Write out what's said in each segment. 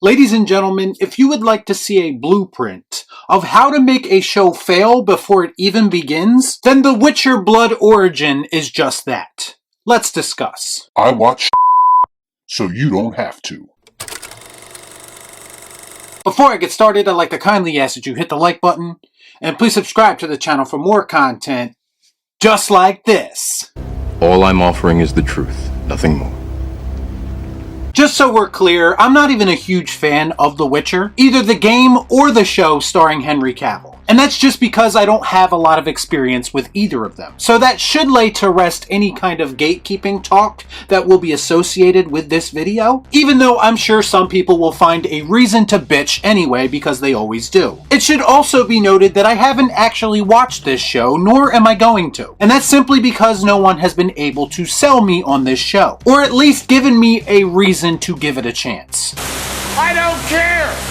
Ladies and gentlemen, if you would like to see a blueprint of how to make a show fail before it even begins, then The Witcher Blood Origin is just that. Let's discuss. I watch so you don't have to. Before I get started, I'd like to kindly ask that you hit the like button, and please subscribe to the channel for more content just like this. All I'm offering is the truth, nothing more. Just so we're clear, I'm not even a huge fan of The Witcher, either the game or the show starring Henry Cavill. And that's just because I don't have a lot of experience with either of them. So that should lay to rest any kind of gatekeeping talk that will be associated with this video, even though I'm sure some people will find a reason to bitch anyway because they always do. It should also be noted that I haven't actually watched this show, nor am I going to. And that's simply because no one has been able to sell me on this show, or at least given me a reason to give it a chance. I don't care!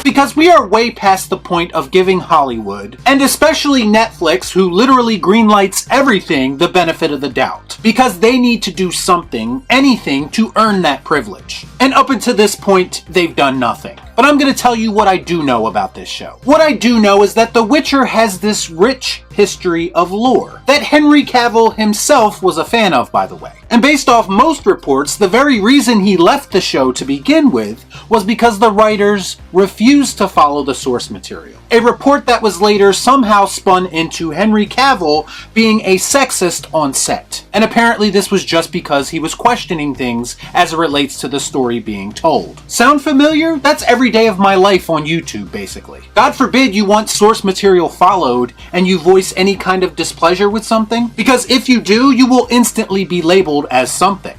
Because we are way past the point of giving Hollywood, and especially Netflix, who literally greenlights everything, the benefit of the doubt. Because they need to do something, anything, to earn that privilege. And up until this point, they've done nothing. But I'm going to tell you what I do know about this show. What I do know is that The Witcher has this rich history of lore that Henry Cavill himself was a fan of, by the way. And based off most reports, the very reason he left the show to begin with was because the writers refused to follow the source material. A report that was later somehow spun into Henry Cavill being a sexist on set. And apparently this was just because he was questioning things as it relates to the story being told. Sound familiar? That's every day of my life on YouTube, basically. God forbid you want source material followed and you voice any kind of displeasure with something, because if you do, you will instantly be labeled as something.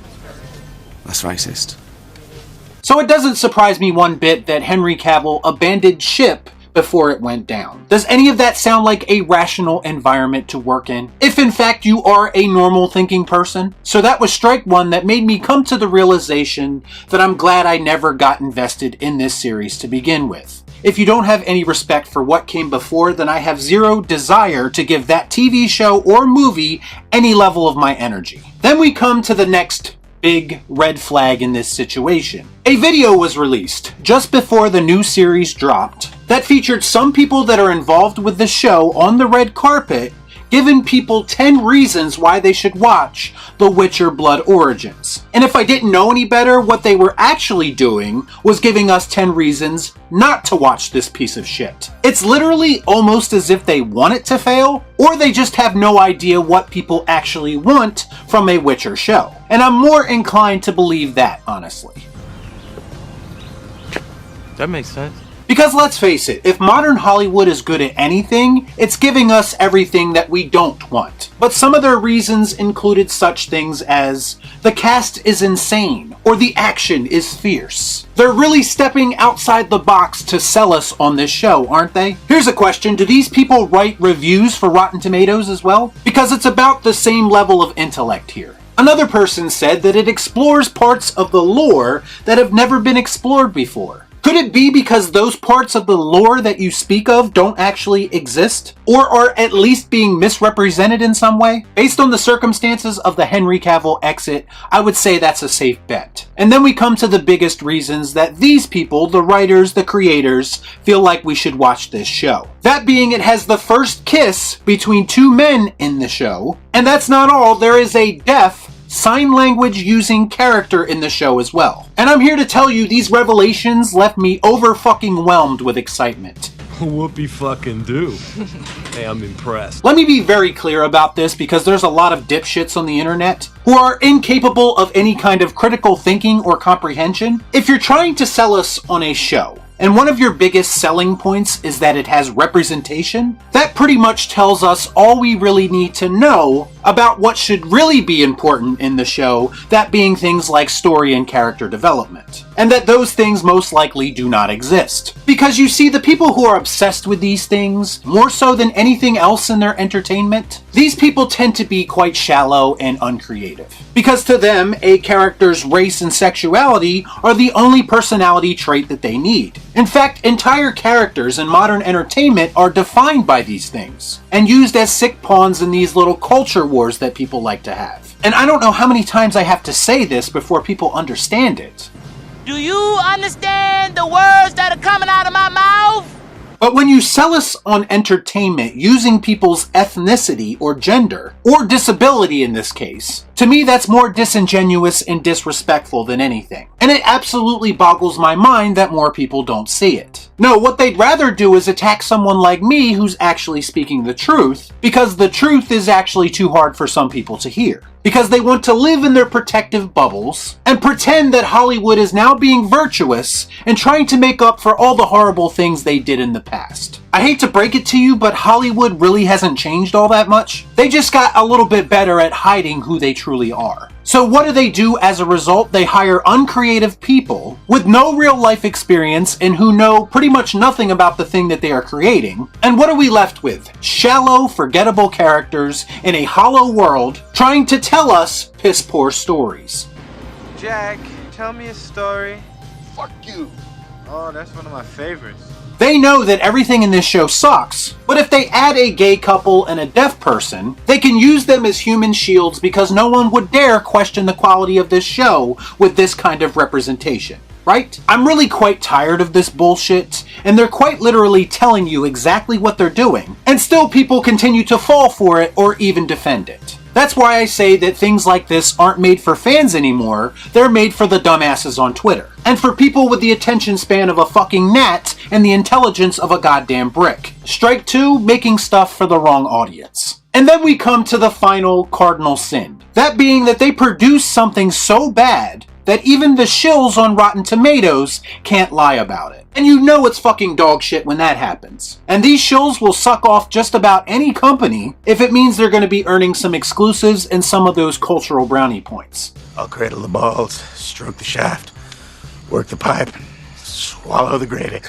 That's racist. So it doesn't surprise me one bit that Henry Cavill abandoned ship before it went down. Does any of that sound like a rational environment to work in, if in fact you are a normal thinking person? So that was strike one that made me come to the realization that I'm glad I never got invested in this series to begin with. If you don't have any respect for what came before, then I have zero desire to give that TV show or movie any level of my energy. Then we come to the next big red flag in this situation. A video was released just before the new series dropped that featured some people that are involved with the show on the red carpet giving people 10 reasons why they should watch The Witcher Blood Origins. And if I didn't know any better, what they were actually doing was giving us 10 reasons not to watch this piece of shit. It's literally almost as if they want it to fail, or they just have no idea what people actually want from a Witcher show. And I'm more inclined to believe that, honestly. That makes sense. Because let's face it, if modern Hollywood is good at anything, it's giving us everything that we don't want. But some of their reasons included such things as, the cast is insane, or the action is fierce. They're really stepping outside the box to sell us on this show, aren't they? Here's a question, do these people write reviews for Rotten Tomatoes as well? Because it's about the same level of intellect here. Another person said that it explores parts of the lore that have never been explored before. Could it be because those parts of the lore that you speak of don't actually exist? Or are at least being misrepresented in some way? Based on the circumstances of the Henry Cavill exit, I would say that's a safe bet. And then we come to the biggest reasons that these people, the writers, the creators, feel like we should watch this show. That being, it has the first kiss between two men in the show. And that's not all, there is a deaf, sign language using character in the show as well. And I'm here to tell you these revelations left me over fucking whelmed with excitement. Whoopie fucking do. Hey, I'm impressed. Let me be very clear about this because there's a lot of dipshits on the internet who are incapable of any kind of critical thinking or comprehension. If you're trying to sell us on a show, and one of your biggest selling points is that it has representation, that pretty much tells us all we really need to know about what should really be important in the show, that being things like story and character development. And that those things most likely do not exist. Because you see, the people who are obsessed with these things, more so than anything else in their entertainment, these people tend to be quite shallow and uncreative. Because to them, a character's race and sexuality are the only personality trait that they need. In fact, entire characters in modern entertainment are defined by these things, and used as sick pawns in these little culture wars that people like to have. And I don't know how many times I have to say this before people understand it. Do you understand the words that are coming out of my mouth? But when you sell us on entertainment using people's ethnicity or gender, or disability in this case, to me that's more disingenuous and disrespectful than anything. And it absolutely boggles my mind that more people don't see it. No, what they'd rather do is attack someone like me who's actually speaking the truth, because the truth is actually too hard for some people to hear. Because they want to live in their protective bubbles and pretend that Hollywood is now being virtuous and trying to make up for all the horrible things they did in the past. I hate to break it to you, but Hollywood really hasn't changed all that much. They just got a little bit better at hiding who they truly are. So what do as a result? They hire uncreative people with no real life experience and who know pretty much nothing about the thing that they are creating. And what are we left with? Shallow, forgettable characters in a hollow world trying to tell us piss poor stories. Jack, tell me a story. Fuck you. Oh, that's one of my favorites. They know that everything in this show sucks, but if they add a gay couple and a deaf person, they can use them as human shields because no one would dare question the quality of this show with this kind of representation, right? I'm really quite tired of this bullshit, and they're quite literally telling you exactly what they're doing, and still people continue to fall for it or even defend it. That's why I say that things like this aren't made for fans anymore, they're made for the dumbasses on Twitter. And for people with the attention span of a fucking gnat and the intelligence of a goddamn brick. Strike two, making stuff for the wrong audience. And then we come to the final cardinal sin. That being that they produce something so bad that even the shills on Rotten Tomatoes can't lie about it. And you know it's fucking dog shit when that happens. And these shills will suck off just about any company if it means they're going to be earning some exclusives and some of those cultural brownie points. I'll cradle the balls, stroke the shaft, work the pipe, swallow the gravy.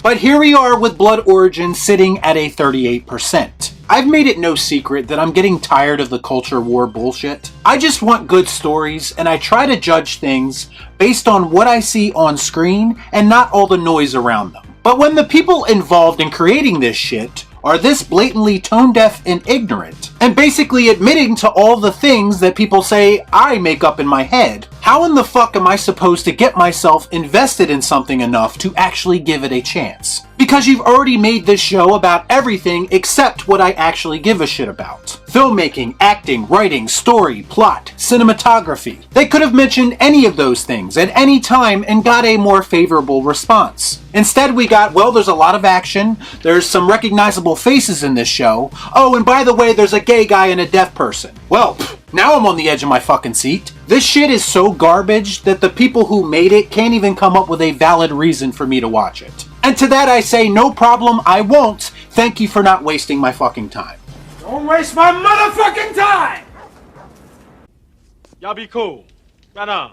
But here we are with Blood Origin sitting at a 38%. I've made it no secret that I'm getting tired of the culture war bullshit. I just want good stories, and I try to judge things based on what I see on screen and not all the noise around them. But when the people involved in creating this shit are this blatantly tone-deaf and ignorant, and basically admitting to all the things that people say I make up in my head, how in the fuck am I supposed to get myself invested in something enough to actually give it a chance? Because you've already made this show about everything except what I actually give a shit about. Filmmaking, acting, writing, story, plot, cinematography. They could have mentioned any of those things at any time and got a more favorable response. Instead we got, well, there's a lot of action, there's some recognizable faces in this show, oh, and by the way, there's a gay guy and a deaf person. Well, now I'm on the edge of my fucking seat. This shit is so garbage that the people who made it can't even come up with a valid reason for me to watch it. And to that I say, no problem, I won't. Thank you for not wasting my fucking time. Don't waste my motherfucking time! Y'all be cool. Right on.